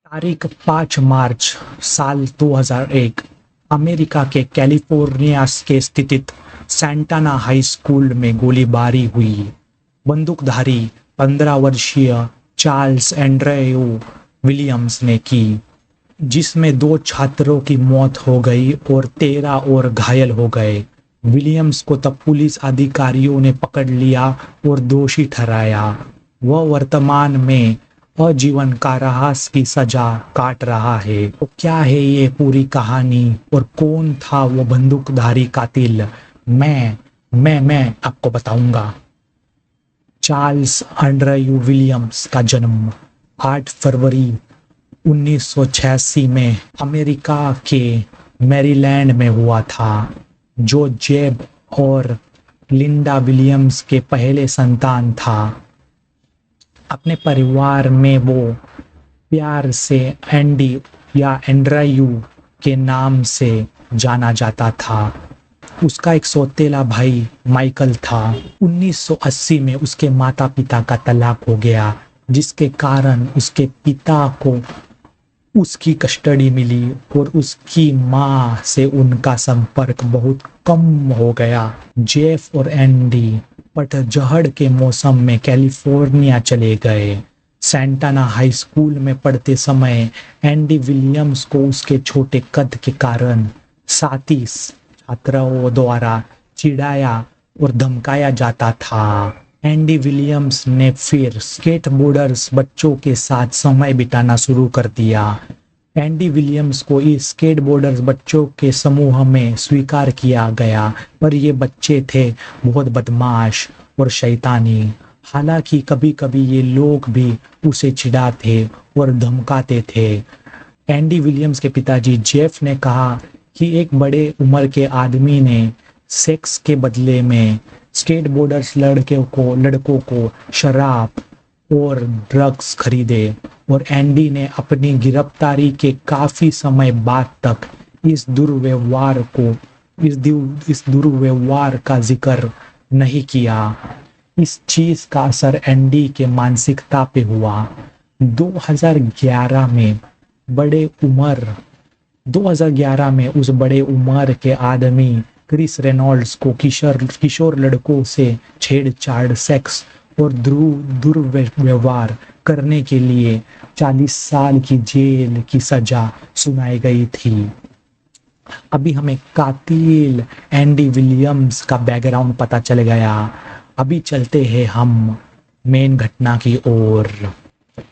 तारीख 5 मार्च साल 2001 अमेरिका के कैलिफोर्निया के स्थित सैंटाना हाई स्कूल में गोलीबारी हुई। बंदूकधारी 15 वर्षीय चार्ल्स एंड्रयू विलियम्स ने की, जिसमें 2 छात्रों की मौत हो गई और 13 और घायल हो गए। विलियम्स को तब पुलिस अधिकारियों ने पकड़ लिया और दोषी ठहराया। वह वर्तमान में आजीवन कारावास की सजा काट रहा है। तो क्या है ये पूरी कहानी और कौन था वो बंदूकधारी कातिल? मैं आपको बताऊंगा। चार्ल्स एंड्रयू विलियम्स का जन्म 8 फरवरी 1986 में अमेरिका के मैरीलैंड में हुआ था, जो जेब और लिंडा विलियम्स के पहले संतान था। अपने परिवार में वो प्यार से एंडी या एंड्रयू के नाम से जाना जाता था। उसका एक सौतेला भाई माइकल था। 1980 में उसके माता पिता का तलाक हो गया, जिसके कारण उसके पिता को उसकी कस्टडी मिली और उसकी माँ से उनका संपर्क बहुत कम हो गया। जेफ और एंडी पतझड़ के मौसम में कैलिफोर्निया चले गए। सैंटाना हाई स्कूल में पढ़ते समय एंडी विलियम्स को उसके छोटे कद के कारण साथी छात्रों द्वारा चिढ़ाया और धमकाया जाता था। एंडी विलियम्स ने फिर स्केटबोर्डर्स बच्चों के साथ समय बिताना शुरू कर दिया। एंडी विलियम्स को इस स्केटबोर्डर्स बच्चों के समूह में स्वीकार किया गया, पर ये बच्चे थे बहुत बदमाश और शैतानी। हालांकि कभी कभी ये लोग भी उसे चिढ़ाते और धमकाते थे। एंडी विलियम्स के पिताजी जेफ ने कहा कि एक बड़े उम्र के आदमी ने सेक्स के बदले में स्केटबोर्डर्स लड़कों को शराब और ड्रग्स खरीदे, और एंडी ने अपनी गिरफ्तारी के काफी समय बाद तक इस दुर्व्यवहार का जिक्र नहीं किया। इस चीज का असर एंडी के मानसिकता पे हुआ। 2011 में उस बड़े उम्र के आदमी क्रिस रेनॉल्ड्स को किशोर लड़कों से छेड़छाड़, सेक्स और दुर्व्यवहार करने के लिए 40 साल की जेल की सजा सुनाई गई थी। अभी हमें कातिल एंडी विलियम्स का बैकग्राउंड पता चल गया। अभी चलते हैं हम मेन घटना की ओर।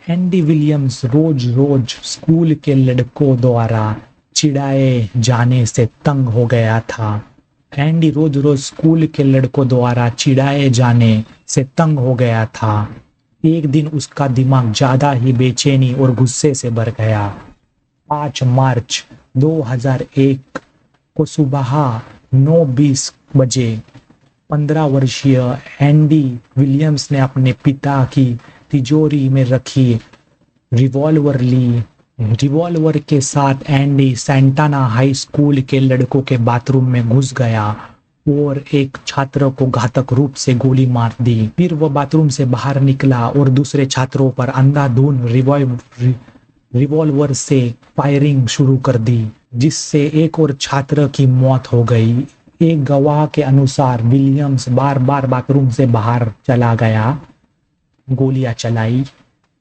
एंडी विलियम्स रोज स्कूल के लड़कों द्वारा चिढ़ाए जाने से तंग हो गया था। एंडी रोज स्कूल के लड़कों द्वारा चिढ़ाए जाने से तंग हो गया था। एक दिन उसका दिमाग ज्यादा ही बेचैनी और गुस्से से भर गया। 5 मार्च 2001 को सुबह 9:20 बजे 15 वर्षीय एंडी विलियम्स ने अपने पिता की तिजोरी में रखी रिवॉल्वर ली। रिवॉल्वर के साथ एंडी सैंटाना हाई स्कूल के लड़कों के बाथरूम में घुस गया और एक छात्र को घातक रूप से गोली मार दी। फिर वह बाथरूम से बाहर निकला और दूसरे छात्रों पर अंधाधुंध रिवॉल्वर से फायरिंग शुरू कर दी, जिससे एक और छात्र की मौत हो गई। एक गवाह के अनुसार विलियम्स बार बार बाथरूम से बाहर चला गया, गोलियां चलाई,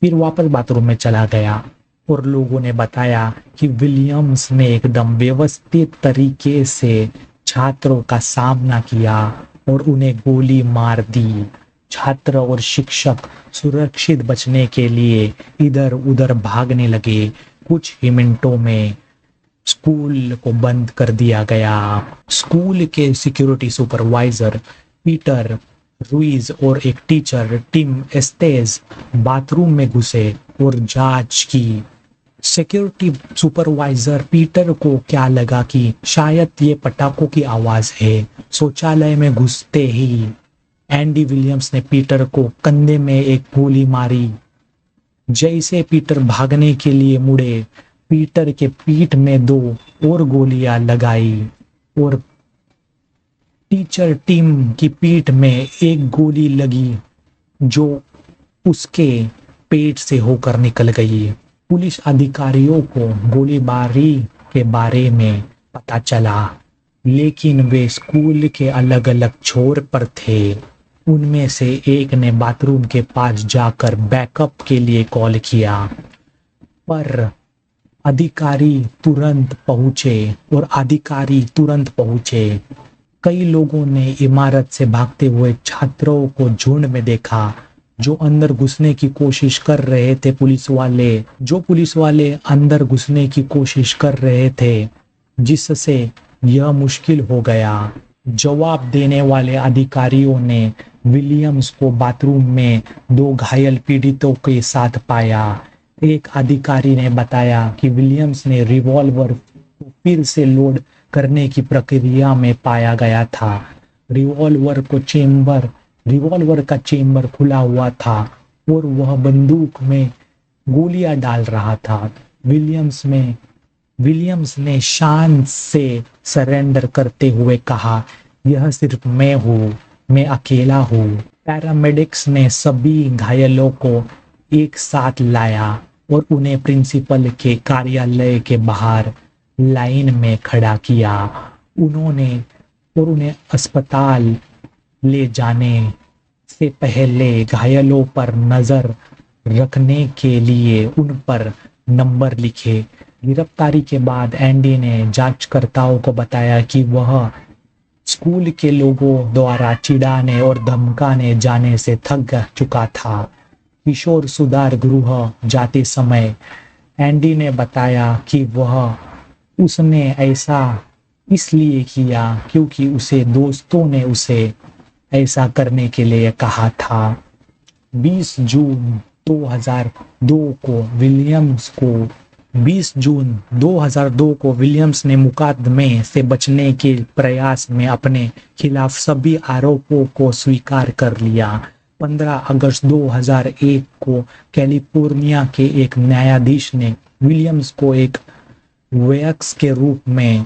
फिर वापस बाथरूम में चला गया, और लोगों ने बताया कि विलियम्स ने एकदम व्यवस्थित तरीके से छात्रों का सामना किया और उन्हें गोली मार दी। छात्र और शिक्षक सुरक्षित बचने के लिए इधर उधर भागने लगे। कुछ ही मिनटों में स्कूल को बंद कर दिया गया। स्कूल के सिक्योरिटी सुपरवाइजर पीटर रुइज और एक टीचर टिम एस्तेज बाथरूम में घुसे और जांच की। सिक्योरिटी सुपरवाइजर पीटर को क्या लगा कि शायद ये पटाखों की आवाज है। शौचालय में घुसते ही एंडी विलियम्स ने पीटर को कंधे में एक गोली मारी। जैसे पीटर भागने के लिए मुड़े, पीटर के पीठ में 2 और गोलियां लगाई और टीचर टिम की पीठ में एक गोली लगी जो उसके पेट से होकर निकल गई। पुलिस अधिकारियों को गोलीबारी के बारे में पता चला, लेकिन वे स्कूल के अलग अलग छोर पर थे। उनमें से एक ने बाथरूम के पास जाकर बैकअप के लिए कॉल किया, पर अधिकारी तुरंत पहुंचे। कई लोगों ने इमारत से भागते हुए छात्रों को झुंड में देखा, जो अंदर घुसने की कोशिश कर रहे थे। पुलिस वाले अंदर घुसने की कोशिश कर रहे थे, जिससे यह मुश्किल हो गया। जवाब देने वाले अधिकारियों ने विलियम्स को बाथरूम में 2 घायल पीड़ितों के साथ पाया। एक अधिकारी ने बताया कि विलियम्स ने रिवॉल्वर को फिर से लोड करने की प्रक्रिया में पाया गया था। रिवॉल्वर का चेंबर खुला हुआ था और वह बंदूक में गोलियां डाल रहा था। विलियम्स ने शान से सरेंडर करते हुए कहा, यह सिर्फ मैं अकेला हूँ। पैरामेडिक्स ने सभी घायलों को एक साथ लाया और उन्हें प्रिंसिपल के कार्यालय के बाहर लाइन में खड़ा किया। उन्हें अस्पताल ले जाने से पहले घायलों पर नजर रखने के लिए उन पर नंबर लिखे। गिरफ्तारी के बाद एंडी ने जांचकर्ताओं को बताया कि वह स्कूल के लोगों द्वारा चिढ़ाने और धमकाने जाने से थक चुका था। किशोर सुधार गृह जाते समय एंडी ने बताया कि उसने ऐसा इसलिए किया क्योंकि उसे दोस्तों ने उसे ऐसा करने के लिए कहा था। 20 जून 2002 को विलियम्स ने मुकदमे से बचने के प्रयास में अपने खिलाफ सभी आरोपों को स्वीकार कर लिया। 15 अगस्त 2001 को कैलिफोर्निया के एक न्यायाधीश ने विलियम्स को एक वयस्क के रूप में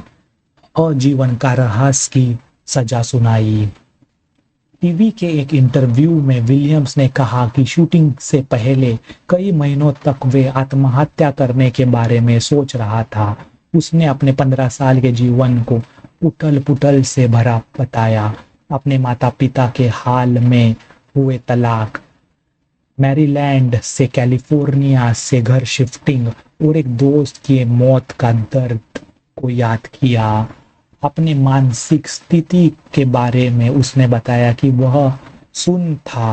आजीवन कारावास की सजा सुनाई। टीवी के एक इंटरव्यू में विलियम्स ने कहा कि शूटिंग से पहले कई महीनों तक वे आत्महत्या करने के बारे में सोच रहा था। उसने अपने 15 साल के जीवन को उथल पुथल से भरा बताया। अपने माता पिता के हाल में हुए तलाक, मैरीलैंड से कैलिफोर्निया से घर शिफ्टिंग और एक दोस्त की मौत का दर्द को याद किया। अपने मानसिक स्थिति के बारे में उसने बताया कि वह सुन्न था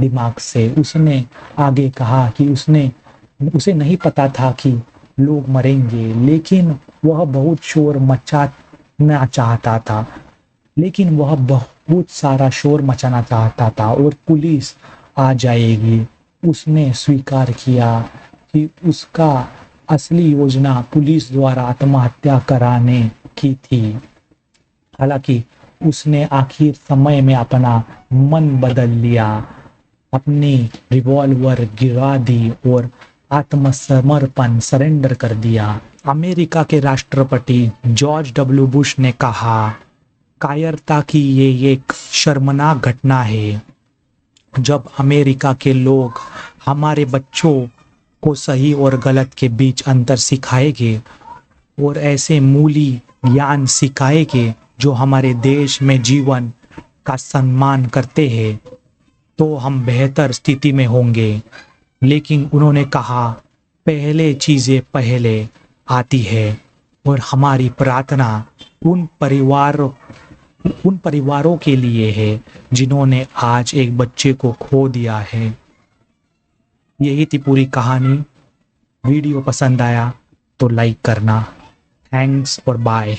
दिमाग से। उसने आगे कहा कि उसे नहीं पता था कि लोग मरेंगे, लेकिन वह बहुत शोर मचाना चाहता था। बहुत सारा शोर मचाना चाहता था और पुलिस आ जाएगी। उसने स्वीकार किया कि उसका असली योजना पुलिस द्वारा आत्महत्या कराने की थी। हालांकि उसने आखिर समय में अपना मन बदल लिया, अपनी रिवॉल्वर गिरा दी और आत्मसमर्पण सरेंडर कर दिया। अमेरिका के राष्ट्रपति जॉर्ज डब्ल्यू बुश ने कहा, कायरता की ये एक शर्मनाक घटना है जब अमेरिका के लोग हमारे बच्चों को सही और गलत के बीच अंतर सिखाएंगे और ऐसे मूल्य ज्ञान सिखाएंगे जो हमारे देश में जीवन का सम्मान करते हैं, तो हम बेहतर स्थिति में होंगे। लेकिन उन्होंने कहा, पहले चीजें पहले आती है और हमारी प्रार्थना उन परिवारों के लिए है जिन्होंने आज एक बच्चे को खो दिया है। यही थी पूरी कहानी। वीडियो पसंद आया तो लाइक करना। थैंक्स और बाय।